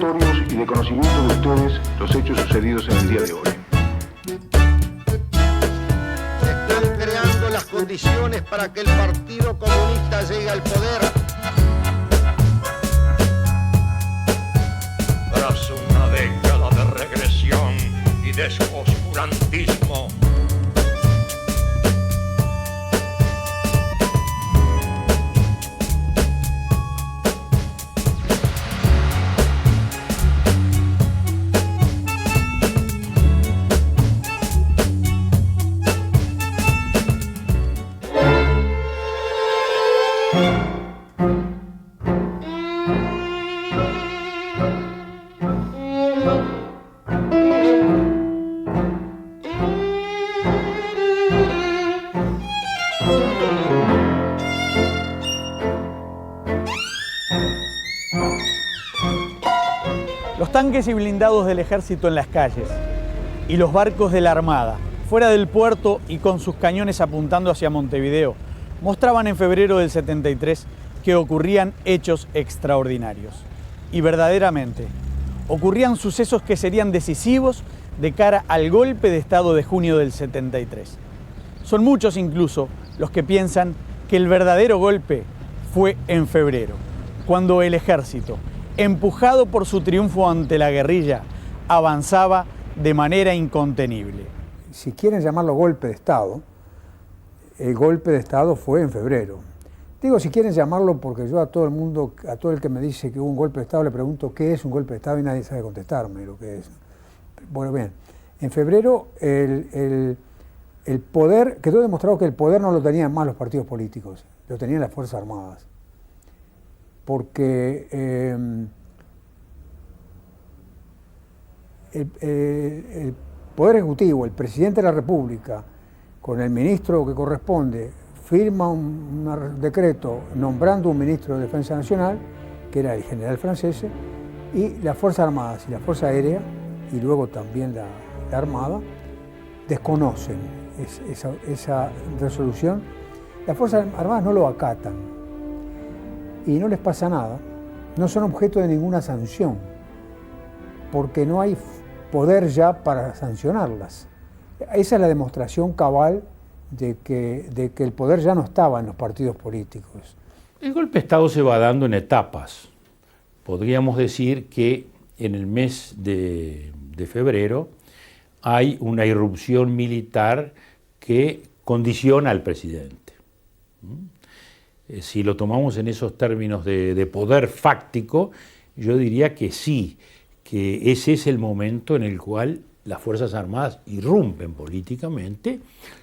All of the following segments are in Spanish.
notorios y de conocimiento de ustedes los hechos sucedidos en el día de hoy. Se están creando las condiciones para que el Partido Comunista llegue al poder. Tras una década de regresión y de oscurantismo, Los tanques y blindados del ejército en las calles y los barcos de la Armada, fuera del puerto y con sus cañones apuntando hacia Montevideo, mostraban en febrero del 73 que ocurrían hechos extraordinarios. Y verdaderamente, ocurrían sucesos que serían decisivos de cara al golpe de Estado de junio del 73. Son muchos incluso los que piensan que el verdadero golpe fue en febrero, cuando el ejército, empujado por su triunfo ante la guerrilla, avanzaba de manera incontenible. Si quieren llamarlo golpe de Estado, el golpe de Estado fue en febrero. Digo si quieren llamarlo porque yo a todo el mundo, a todo el que me dice que hubo un golpe de Estado, le pregunto qué es un golpe de Estado y nadie sabe contestarme lo que es. Bueno, bien, en febrero el poder, quedó demostrado que el poder no lo tenían más los partidos políticos, lo tenían las Fuerzas Armadas. Porque el Poder Ejecutivo, el Presidente de la República, con el ministro que corresponde, firma un decreto nombrando un ministro de Defensa Nacional, que era el general francés, y las Fuerzas Armadas y la Fuerza Aérea, y luego también la Armada, desconocen esa resolución. Las Fuerzas Armadas no lo acatan y no les pasa nada, no son objeto de ninguna sanción, porque no hay poder ya para sancionarlas. Esa es la demostración cabal de que el poder ya no estaba en los partidos políticos. El golpe de Estado se va dando en etapas. Podríamos decir que en el mes de febrero hay una irrupción militar que condiciona al presidente. Si lo tomamos en esos términos de poder fáctico, yo diría que sí, que ese es el momento en el cual las Fuerzas Armadas irrumpen políticamente,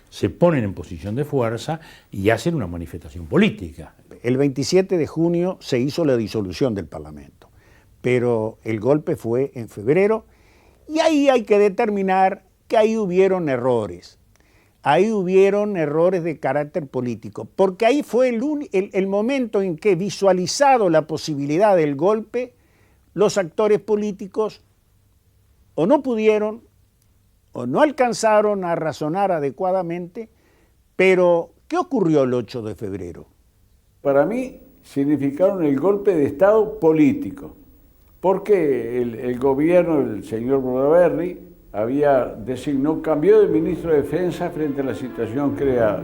se ponen en posición de fuerza y hacen una manifestación política. El 27 de junio se hizo la disolución del Parlamento, pero el golpe fue en febrero y ahí hay que determinar que ahí hubieron errores. Ahí hubieron errores de carácter político, porque ahí fue el momento en que, visualizado la posibilidad del golpe, los actores políticos o no pudieron o no alcanzaron a razonar adecuadamente. Pero, ¿qué ocurrió el 8 de febrero? Para mí significaron el golpe de Estado político, porque el gobierno del señor Bordaberry cambió de ministro de Defensa frente a la situación creada.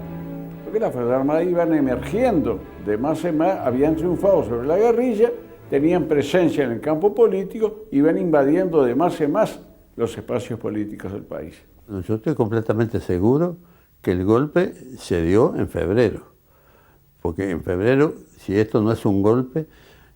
Porque las Fuerzas Armadas iban emergiendo de más en más, habían triunfado sobre la guerrilla, tenían presencia en el campo político, iban invadiendo de más en más los espacios políticos del país. Yo estoy completamente seguro que el golpe se dio en febrero, porque en febrero, si esto no es un golpe,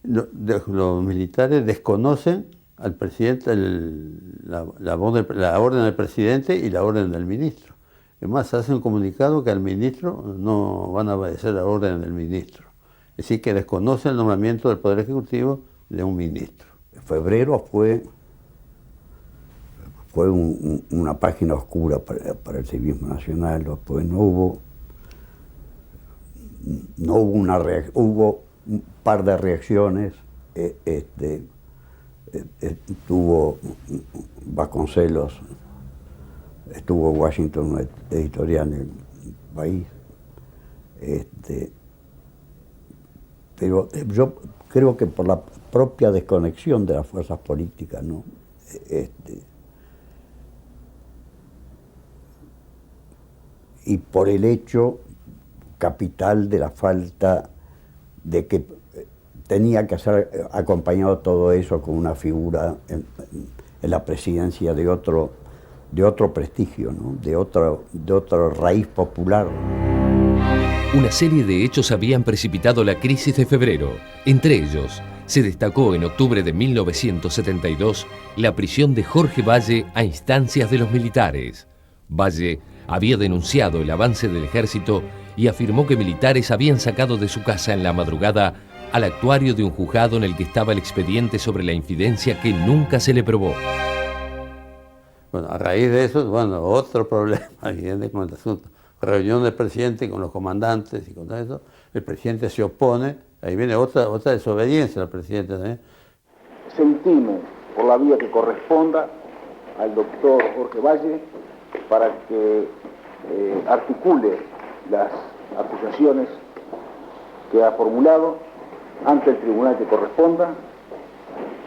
los militares desconocen al presidente la orden del presidente y la orden del ministro. Es más, hace un comunicado que al ministro no van a obedecer la orden del ministro. Es decir, que desconocen el nombramiento del Poder Ejecutivo de un ministro. Febrero fue una página oscura para el civismo nacional. Después hubo hubo un par de reacciones. Estuvo Vasconcelos, estuvo Washington, un editorial en el país. Pero yo creo que por la propia desconexión de las fuerzas políticas, ¿no? Y por el hecho capital de la falta de que tenía que ser acompañado todo eso con una figura en la presidencia de otro prestigio, ¿no? de otra raíz popular. Una serie de hechos habían precipitado la crisis de febrero. Entre ellos, se destacó en octubre de 1972 la prisión de Jorge Valle a instancias de los militares. Valle había denunciado el avance del ejército y afirmó que militares habían sacado de su casa en la madrugada al actuario de un juzgado en el que estaba el expediente sobre la infidencia que nunca se le probó. Bueno, a raíz de eso, bueno, otro problema evidente con el asunto. Reunión del presidente con los comandantes y con todo eso, el presidente se opone, ahí viene otra desobediencia del presidente también. Se intime por la vía que corresponda al doctor Jorge Valle para que articule las acusaciones que ha formulado ante el tribunal que corresponda,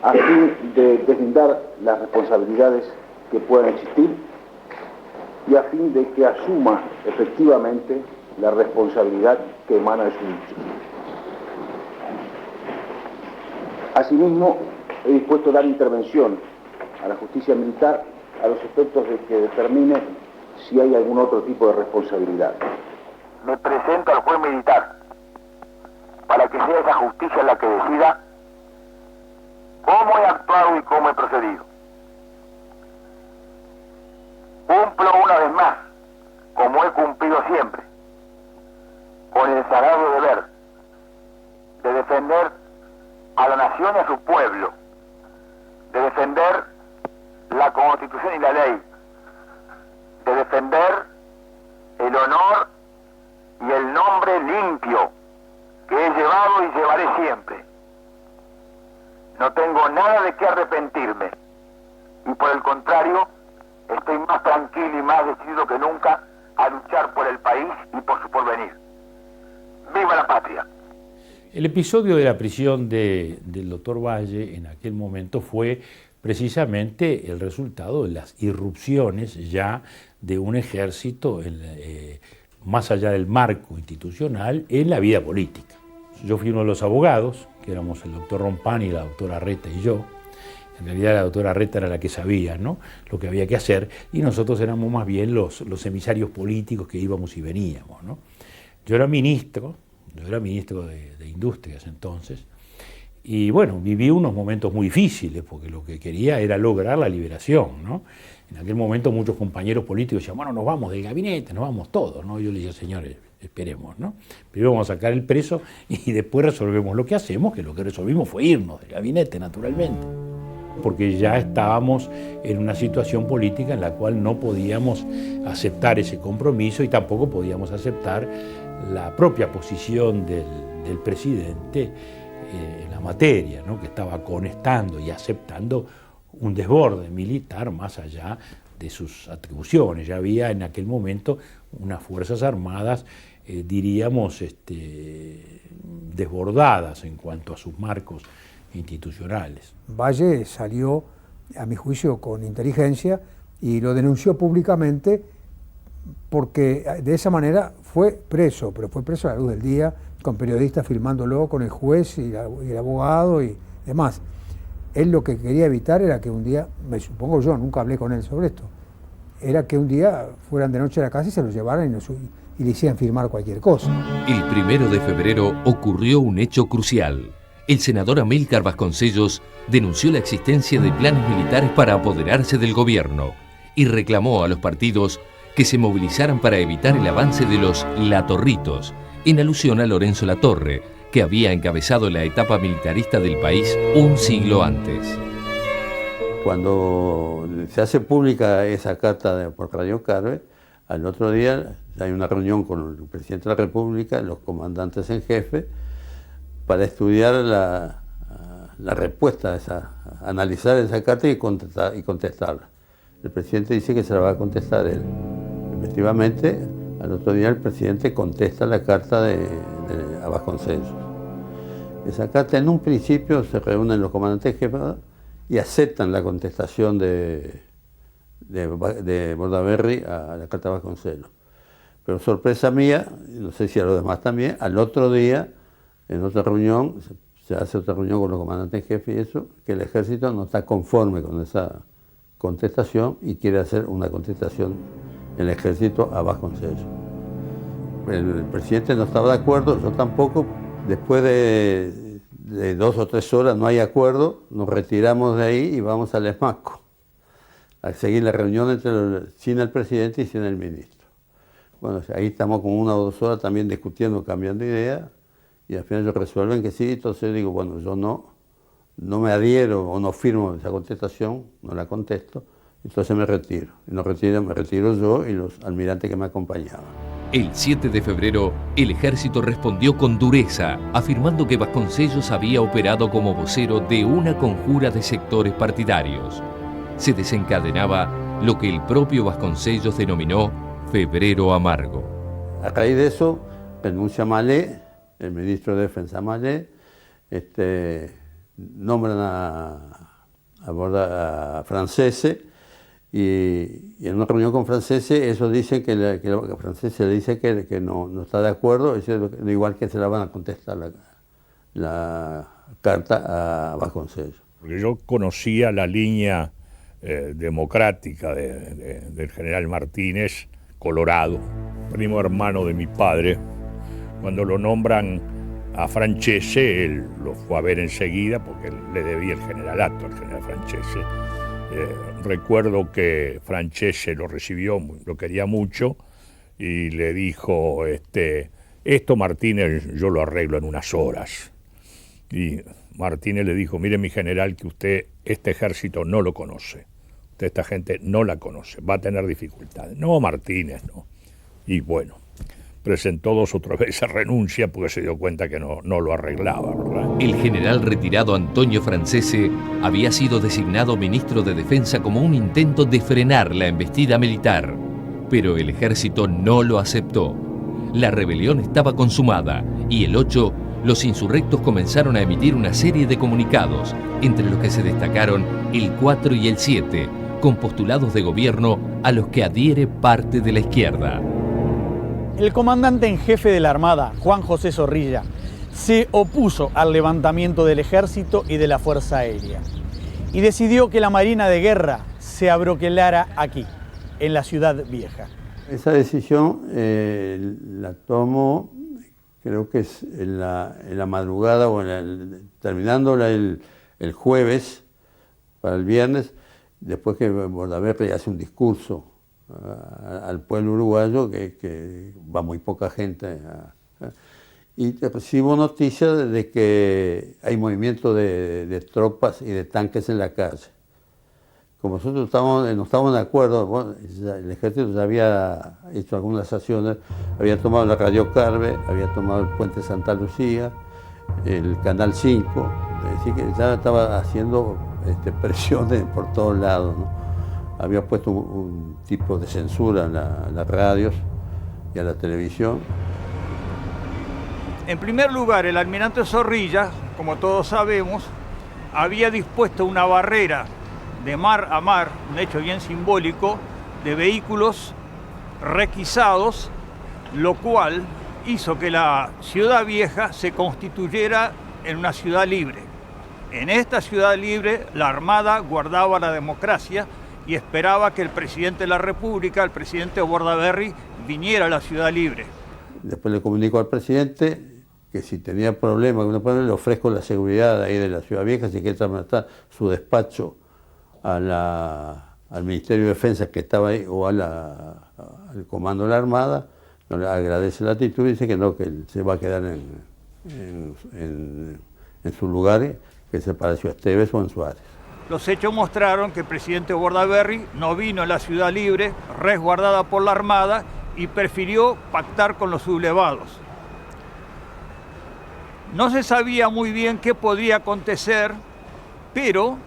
a fin de deslindar las responsabilidades que puedan existir y a fin de que asuma efectivamente la responsabilidad que emana de su dicho. Asimismo, he dispuesto a dar intervención a la justicia militar a los efectos de que determine si hay algún otro tipo de responsabilidad. Me presento al juez militar para que sea esa justicia la que decida cómo he actuado y cómo he procedido. Cumplo una vez más, como he cumplido siempre, con el sagrado deber de defender a la nación y a su pueblo, de defender la Constitución y la ley, de defender el honor y el nombre limpio que he llevado y llevaré siempre. No tengo nada de qué arrepentirme y por el contrario estoy más tranquilo y más decidido que nunca a luchar por el país y por su porvenir. ¡Viva la patria! El episodio de la prisión del doctor Valle en aquel momento fue precisamente el resultado de las irrupciones ya de un ejército más allá del marco institucional en la vida política. Yo fui uno de los abogados, que éramos el doctor Rompani, la doctora Reta y yo. En realidad la doctora Reta era la que sabía, ¿no?, lo que había que hacer, y nosotros éramos más bien los emisarios políticos que íbamos y veníamos, ¿no? Yo era ministro de Industrias entonces, y bueno, viví unos momentos muy difíciles, porque lo que quería era lograr la liberación, ¿no? En aquel momento muchos compañeros políticos decían, bueno, nos vamos del gabinete, nos vamos todos, ¿no? Yo le decía, señores, esperemos, ¿no? Primero vamos a sacar el preso y después resolvemos lo que hacemos, que lo que resolvimos fue irnos del gabinete, naturalmente. Porque ya estábamos en una situación política en la cual no podíamos aceptar ese compromiso y tampoco podíamos aceptar la propia posición del presidente en la materia, ¿no?, que estaba conestando y aceptando un desborde militar más allá de sus atribuciones. Ya había en aquel momento unas Fuerzas Armadas, diríamos, desbordadas en cuanto a sus marcos institucionales. Valle salió, a mi juicio, con inteligencia y lo denunció públicamente porque de esa manera fue preso, pero fue preso a la luz del día, con periodistas filmándolo, con el juez y el abogado y demás. Él lo que quería evitar era que un día, me supongo yo, nunca hablé con él sobre esto, era que un día fueran de noche a la casa y se lo llevaran y le hicieran firmar cualquier cosa. El 1 de febrero ocurrió un hecho crucial. El senador Amílcar Vasconcellos denunció la existencia de planes militares para apoderarse del gobierno y reclamó a los partidos que se movilizaran para evitar el avance de los Latorritos, en alusión a Lorenzo Latorre, que había encabezado la etapa militarista del país un siglo antes. Cuando se hace pública esa carta por Radio Carve, al otro día hay una reunión con el presidente de la República, los comandantes en jefe, para estudiar la respuesta a analizar esa carta y contestarla. El presidente dice que se la va a contestar él. Efectivamente, al otro día el presidente contesta la carta a Vasconcellos. Esa carta en un principio se reúnen los comandantes jefes y aceptan la contestación de Bordaberry a la carta de Vasconcelos. Pero sorpresa mía, no sé si a los demás también, al otro día, en otra reunión, se hace otra reunión con los comandantes jefes y eso, que el ejército no está conforme con esa contestación y quiere hacer una contestación el ejército a Vasconcelos. El presidente no estaba de acuerdo, yo tampoco. Después de 2 o 3 horas no hay acuerdo, nos retiramos de ahí y vamos al ESMACO a seguir la reunión sin el presidente y sin el ministro. Bueno, ahí estamos como 1 o 2 horas también discutiendo, cambiando de idea, y al final ellos resuelven que sí. Entonces digo, bueno, yo no me adhiero o no firmo esa contestación, no la contesto, entonces me retiro. Y me retiro yo y los almirantes que me acompañaban. El 7 de febrero, el ejército respondió con dureza, afirmando que Vasconcelos había operado como vocero de una conjura de sectores partidarios. Se desencadenaba lo que el propio Vasconcelos denominó Febrero Amargo. A raíz de eso, renuncia Mallet, el ministro de Defensa Mallet, nombran a Francese, y en una reunión con Francese, ellos dicen que Francese le dice que no está de acuerdo, igual que se la van a contestar la carta a Vasconcelos. Porque yo conocía la línea democrática del general Martínez, Colorado, primo hermano de mi padre. Cuando lo nombran a Francese, él lo fue a ver enseguida porque le debía el generalato al general Francese. Recuerdo que Francese lo recibió, lo quería mucho, y le dijo, esto Martínez yo lo arreglo en unas horas. Y Martínez le dijo, mire mi general, que usted este ejército no lo conoce, usted esta gente no la conoce, va a tener dificultades. No, Martínez, no. Y bueno, presentó 2 o 3 veces renuncia porque se dio cuenta que no lo arreglaba, ¿verdad? El general retirado Antonio Francese había sido designado ministro de Defensa como un intento de frenar la embestida militar, pero el ejército no lo aceptó. La rebelión estaba consumada y el 8, los insurrectos comenzaron a emitir una serie de comunicados, entre los que se destacaron el 4 y el 7, con postulados de gobierno a los que adhiere parte de la izquierda. El comandante en jefe de la Armada, Juan José Zorrilla, se opuso al levantamiento del ejército y de la Fuerza Aérea y decidió que la Marina de Guerra se abroquelara aquí, en la Ciudad Vieja. Esa decisión la tomó, creo que es en la madrugada o terminándola el jueves para el viernes, después que Bordaberry hace un discurso al pueblo uruguayo, que va muy poca gente, y recibo noticias de que hay movimiento de tropas y de tanques en la calle. Como nosotros no estábamos de acuerdo, bueno, el ejército ya había hecho algunas acciones, había tomado la Radio Carve, había tomado el Puente Santa Lucía, el Canal 5, es decir, que ya estaba haciendo presiones por todos lados, ¿no? Había puesto un tipo de censura en las radios y a la televisión. En primer lugar, el almirante Zorrilla, como todos sabemos, había dispuesto una barrera de mar a mar, un hecho bien simbólico, de vehículos requisados, lo cual hizo que la Ciudad Vieja se constituyera en una ciudad libre. En esta ciudad libre, la Armada guardaba la democracia y esperaba que el presidente de la República, el presidente Bordaberry, viniera a la ciudad libre. Después le comunico al presidente que si tenía problemas, le ofrezco la seguridad ahí de la Ciudad Vieja, si quiere trasladar su despacho al Ministerio de Defensa que estaba ahí o al Comando de la Armada. No, le agradece la actitud y dice que no, que él se va a quedar en sus lugares, que es el Palacio Esteves o en Suárez. Los hechos mostraron que el presidente Bordaberry no vino a la ciudad libre, resguardada por la Armada, y prefirió pactar con los sublevados. No se sabía muy bien qué podría acontecer, pero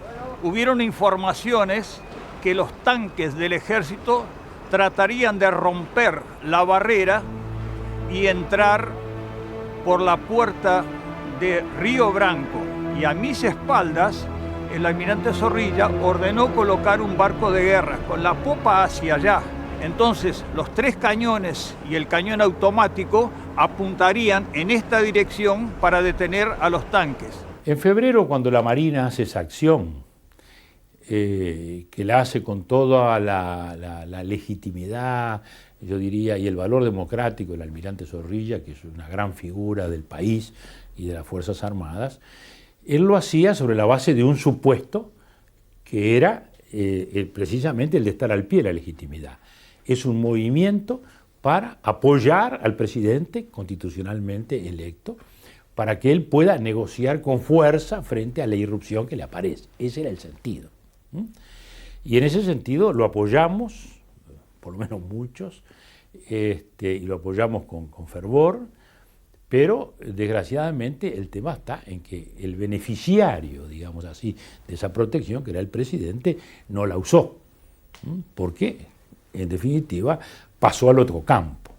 hubieron informaciones que los tanques del ejército tratarían de romper la barrera y entrar por la puerta de Río Branco y a mis espaldas, el almirante Zorrilla ordenó colocar un barco de guerra con la popa hacia allá. Entonces, los 3 cañones y el cañón automático apuntarían en esta dirección para detener a los tanques. En febrero, cuando la Marina hace esa acción, que la hace con toda la legitimidad, yo diría, y el valor democrático del almirante Zorrilla, que es una gran figura del país y de las Fuerzas Armadas, él lo hacía sobre la base de un supuesto que era precisamente el de estar al pie de la legitimidad. Es un movimiento para apoyar al presidente constitucionalmente electo, para que él pueda negociar con fuerza frente a la irrupción que le aparece. Ese era el sentido. Y en ese sentido lo apoyamos, por lo menos muchos, y lo apoyamos con fervor, pero desgraciadamente el tema está en que el beneficiario, digamos así, de esa protección, que era el presidente, no la usó, porque en definitiva pasó al otro campo,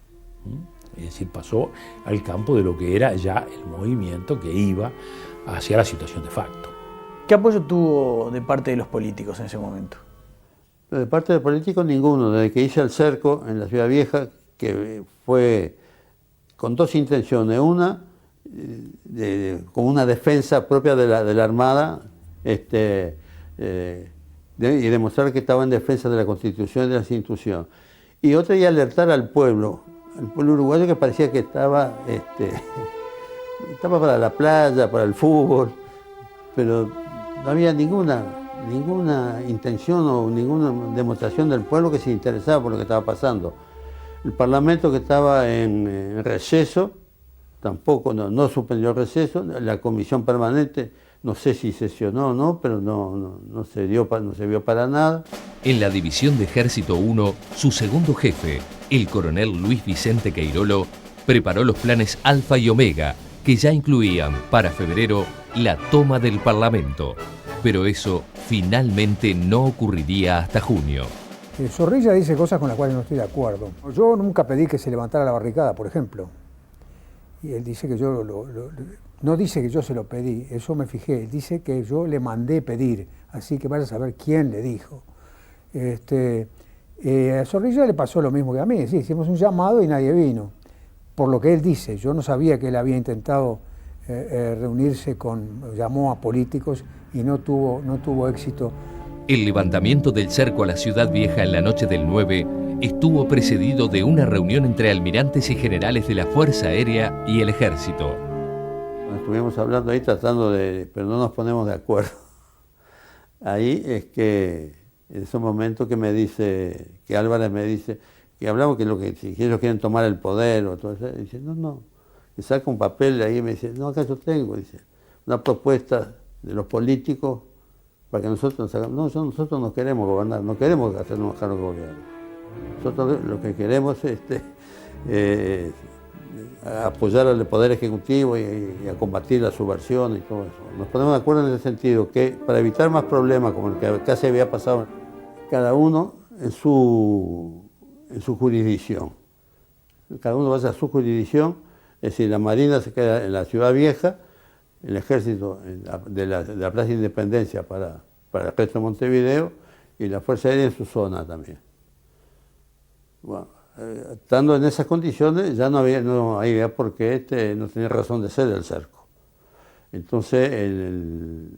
es decir, pasó al campo de lo que era ya el movimiento que iba hacia la situación de facto. ¿Qué apoyo tuvo de parte de los políticos en ese momento? De parte de políticos ninguno, desde que hice el cerco en la Ciudad Vieja, que fue con 2 intenciones. Una, como una defensa propia de la Armada, y demostrar que estaba en defensa de la Constitución y de las instituciones. Y otra, y alertar al pueblo uruguayo, que parecía que estaba para la playa, para el fútbol, pero no había ninguna intención o ninguna demostración del pueblo que se interesaba por lo que estaba pasando. El Parlamento, que estaba en receso, tampoco, no suspendió el receso. La comisión permanente, no sé si sesionó o no, pero no se vio para nada. En la División de Ejército 1, su segundo jefe, el coronel Luis Vicente Queirolo, preparó los planes Alfa y Omega, que ya incluían, para febrero, la toma del Parlamento. Pero eso finalmente no ocurriría hasta junio. Zorrilla dice cosas con las cuales no estoy de acuerdo. Yo nunca pedí que se levantara la barricada, por ejemplo. Y él dice que yo no dice que yo se lo pedí, eso me fijé. Él dice que yo le mandé pedir, así que vaya a saber quién le dijo. A Zorrilla le pasó lo mismo que a mí. Sí, hicimos un llamado y nadie vino. Por lo que él dice, yo no sabía que él había intentado reunirse llamó a políticos y no tuvo éxito. El levantamiento del cerco a la Ciudad Vieja en la noche del 9 estuvo precedido de una reunión entre almirantes y generales de la Fuerza Aérea y el Ejército. Estuvimos hablando ahí pero no nos ponemos de acuerdo. Ahí es que, en ese momento que Álvarez me dice, que hablamos si ellos quieren tomar el poder o todo eso, dice, no, y saca un papel de ahí y me dice, no, acá yo tengo, dice, una propuesta de los políticos para que nosotros nos hagamos. No, nosotros no queremos gobernar, no queremos hacernos cargo del gobierno. Nosotros lo que queremos es apoyar al Poder Ejecutivo y a combatir la subversión y todo eso. Nos ponemos de acuerdo en ese sentido, que para evitar más problemas como el que casi había pasado, cada uno en su jurisdicción. Cada uno vaya a su jurisdicción, es decir, la Marina se queda en la Ciudad Vieja, el Ejército de la Plaza de Independencia para el resto de Montevideo y la Fuerza Aérea en su zona también. Bueno, estando en esas condiciones ya no había por qué no tenía razón de ser el cerco. Entonces el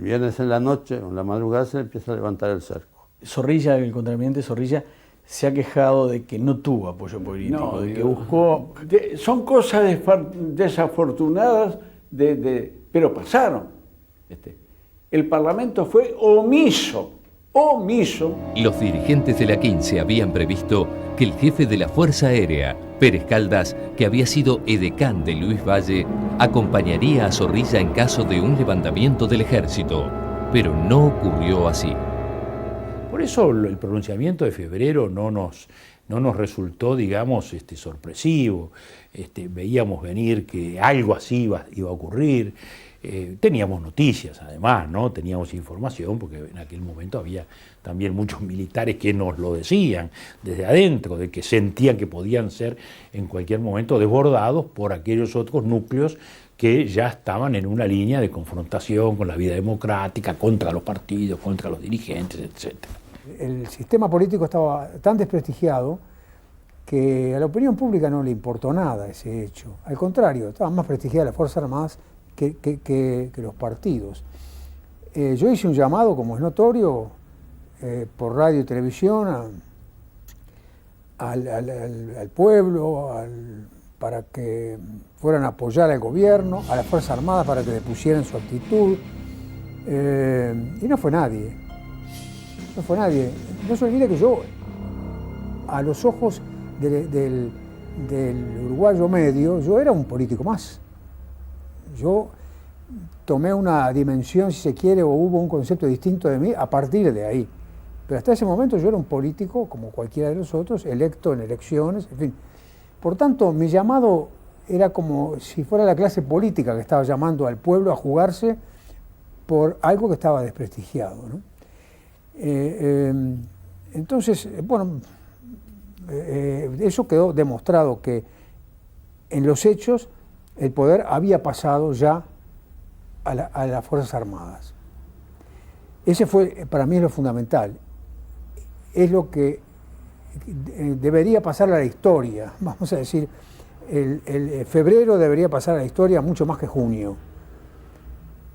viernes en la noche o en la madrugada se empieza a levantar el cerco. Zorrilla, el contraalmirante Zorrilla, se ha quejado de que no tuvo apoyo político, de que buscó... Son cosas desafortunadas, pero pasaron. El Parlamento fue omiso. Los dirigentes de la 15 habían previsto que el jefe de la Fuerza Aérea, Pérez Caldas, que había sido edecán de Luis Valle, acompañaría a Zorrilla en caso de un levantamiento del ejército, pero no ocurrió así. Por eso el pronunciamiento de febrero no nos resultó, digamos, sorpresivo. Veíamos venir que algo así iba a ocurrir. Teníamos noticias, además, ¿no? Teníamos información, porque en aquel momento había también muchos militares que nos lo decían desde adentro, de que sentían que podían ser en cualquier momento desbordados por aquellos otros núcleos que ya estaban en una línea de confrontación con la vida democrática, contra los partidos, contra los dirigentes, etc. El sistema político estaba tan desprestigiado que a la opinión pública no le importó nada ese hecho. Al contrario, estaban más prestigiadas las Fuerzas Armadas que los partidos. Yo hice un llamado, como es notorio, por radio y televisión al pueblo, para que fueran a apoyar al gobierno, a las Fuerzas Armadas para que depusieran su actitud, y no fue nadie. No fue nadie. No se olvide que yo, a los ojos del uruguayo medio, yo era un político más. Yo tomé una dimensión, si se quiere, o hubo un concepto distinto de mí a partir de ahí. Pero hasta ese momento yo era un político, como cualquiera de los otros, electo en elecciones, en fin. Por tanto, mi llamado era como si fuera la clase política que estaba llamando al pueblo a jugarse por algo que estaba desprestigiado, ¿no? Entonces, bueno, eso quedó demostrado que en los hechos el poder había pasado ya a las Fuerzas Armadas. Ese fue, para mí, es lo fundamental. Es lo que debería pasar a la historia. Vamos a decir, el febrero debería pasar a la historia mucho más que junio.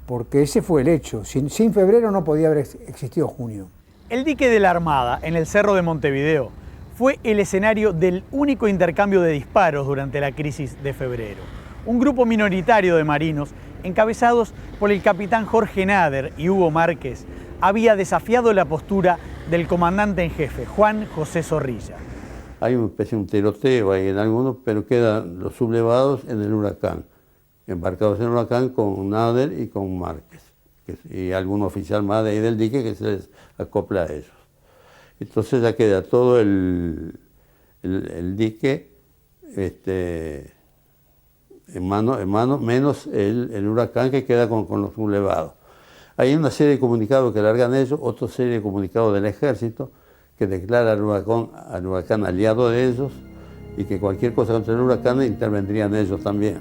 Porque ese fue el hecho. Sin febrero no podía haber existido junio. El dique de la Armada, en el Cerro de Montevideo, fue el escenario del único intercambio de disparos durante la crisis de febrero. Un grupo minoritario de marinos, encabezados por el capitán Jorge Nader y Hugo Márquez, había desafiado la postura del comandante en jefe, Juan José Zorrilla. Hay una especie de un tiroteo ahí en algunos, pero quedan los sublevados en el Huracán, embarcados en el Huracán con Nader y con Márquez, y algún oficial más de ahí del dique que se les acopla a ellos. Entonces ya queda todo el dique en mano, menos el Huracán que queda con los sublevados. Hay una serie de comunicados que largan ellos, otra serie de comunicados del Ejército que declara al huracán aliado de ellos y que cualquier cosa contra el huracán intervendrían ellos también.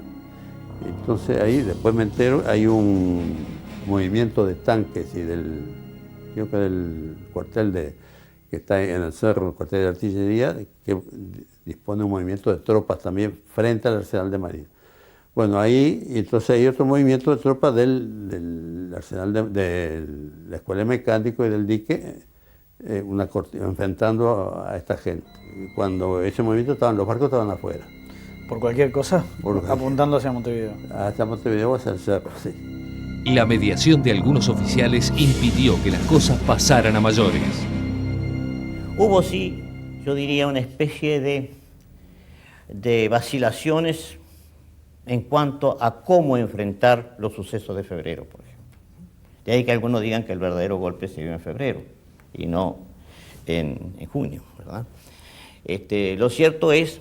Entonces ahí, después me entero, hay un movimiento de tanques y creo que del cuartel que está en el cerro, el cuartel de artillería, que dispone un movimiento de tropas también frente al arsenal de Marina. Bueno, ahí, entonces hay otro movimiento de tropas del arsenal de la Escuela de Mecánicos y del dique, enfrentando a esta gente. Y cuando ese movimiento los barcos estaban afuera. ¿Por cualquier cosa? Apuntando hacia Montevideo. Hacia Montevideo o hacia el cerro, sí. La mediación de algunos oficiales impidió que las cosas pasaran a mayores. Hubo, sí, yo diría, una especie de vacilaciones en cuanto a cómo enfrentar los sucesos de febrero, por ejemplo. De ahí que algunos digan que el verdadero golpe se dio en febrero y no en junio, ¿verdad? Lo cierto es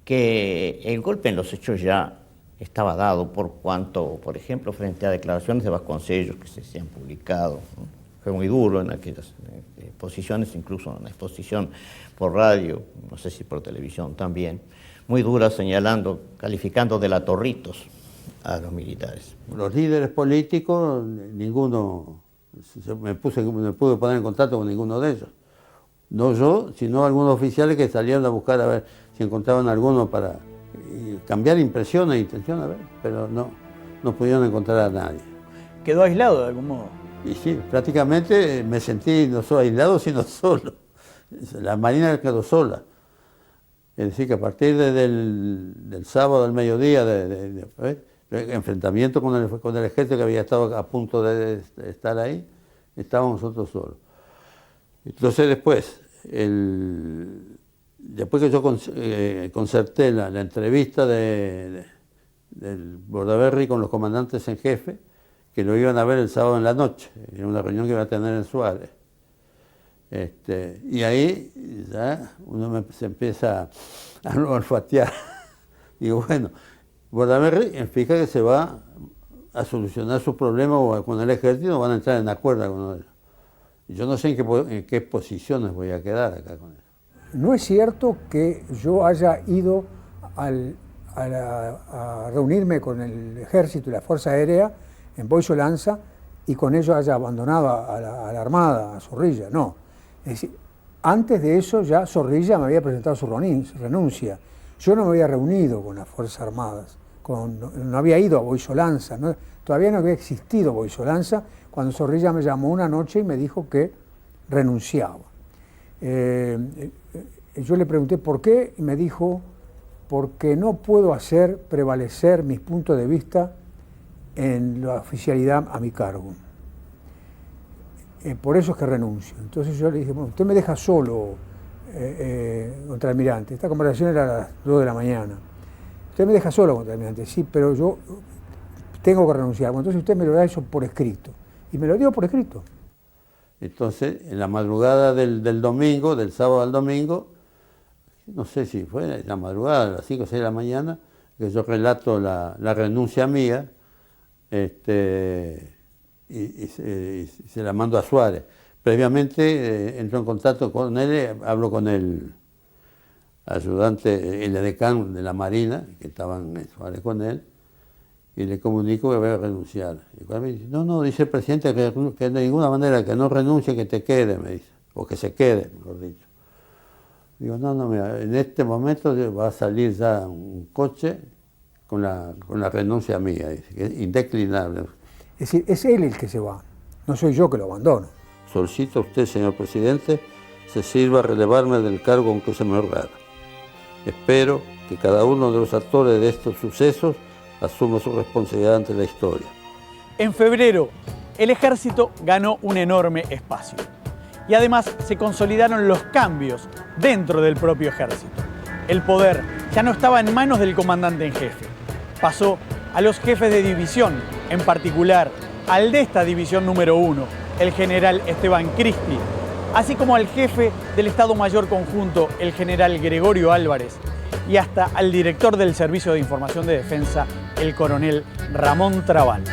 que el golpe en los hechos ya estaba dado por cuanto, por ejemplo, frente a declaraciones de Vasconcellos que se han publicado, ¿no? Fue muy duro en aquellas posiciones, incluso en la exposición por radio, no sé si por televisión también, muy dura, calificando de latorritos a los militares. Los líderes políticos, ninguno, me pude poner en contacto con ninguno de ellos. No yo, sino algunos oficiales que salieron a buscar a ver si encontraban alguno para cambiar impresiones e intenciones, a ver, pero no pudieron encontrar a nadie. ¿Quedó aislado de algún modo? Y sí, prácticamente me sentí no solo aislado, sino solo. La Marina quedó sola. Es decir, que a partir del sábado al mediodía, de enfrentamiento con el ejército que había estado a punto de estar ahí, estábamos nosotros solos. Entonces después que yo concerté la entrevista del Bordaberry con los comandantes en jefe, que lo iban a ver el sábado en la noche, en una reunión que iba a tener en Suárez. Y ahí ya uno se empieza a olfatear. Digo, bueno, Bordaberry fija que se va a solucionar sus problemas con el ejército, van a entrar en acuerdo con ellos. Y yo no sé en qué posiciones voy a quedar acá con eso. No es cierto que yo haya ido a reunirme con el ejército y la Fuerza Aérea en Boisolanza y con ello haya abandonado a la Armada, a Zorrilla. No. Es decir, antes de eso ya Zorrilla me había presentado su renuncia. Yo no me había reunido con las Fuerzas Armadas, no había ido a Boisolanza, todavía no había existido Boisolanza cuando Zorrilla me llamó una noche y me dijo que renunciaba. Yo le pregunté por qué y me dijo, porque no puedo hacer prevalecer mis puntos de vista en la oficialidad a mi cargo. Por eso es que renuncio. Entonces yo le dije, bueno, usted me deja solo, contraalmirante. Esta conversación era a las 2 de la mañana. Usted me deja solo, contraalmirante. Sí, pero yo tengo que renunciar. Bueno, entonces usted me lo da eso por escrito. Y me lo dio por escrito. Entonces, en la madrugada del domingo, del sábado al domingo, no sé si fue en la madrugada, a las 5 o 6 de la mañana, que yo relato la renuncia mía, y se la mando a Suárez. Previamente entró en contacto con él, habló con el ayudante, el edecán de la Marina, que estaban en Suárez con él, y le comunico que voy a renunciar. Y cuando me dice, no, dice el presidente que de ninguna manera, que no renuncie, que te quede, me dice, o que se quede, mejor dicho. Digo, no, mira, en este momento va a salir ya un coche con la renuncia mía, dice, que es indeclinable. Es decir, es él el que se va, no soy yo que lo abandono. Solicito a usted, señor presidente, se sirva a relevarme del cargo con que se me honrara. Espero que cada uno de los actores de estos sucesos asuma su responsabilidad ante la historia. En febrero, el ejército ganó un enorme espacio. Y además se consolidaron los cambios dentro del propio ejército. El poder ya no estaba en manos del comandante en jefe. Pasó a los jefes de división, en particular al de esta división número 1, el general Esteban Cristi, así como al jefe del Estado Mayor Conjunto, el general Gregorio Álvarez, y hasta al director del Servicio de Información de Defensa, el coronel Ramón Trabal.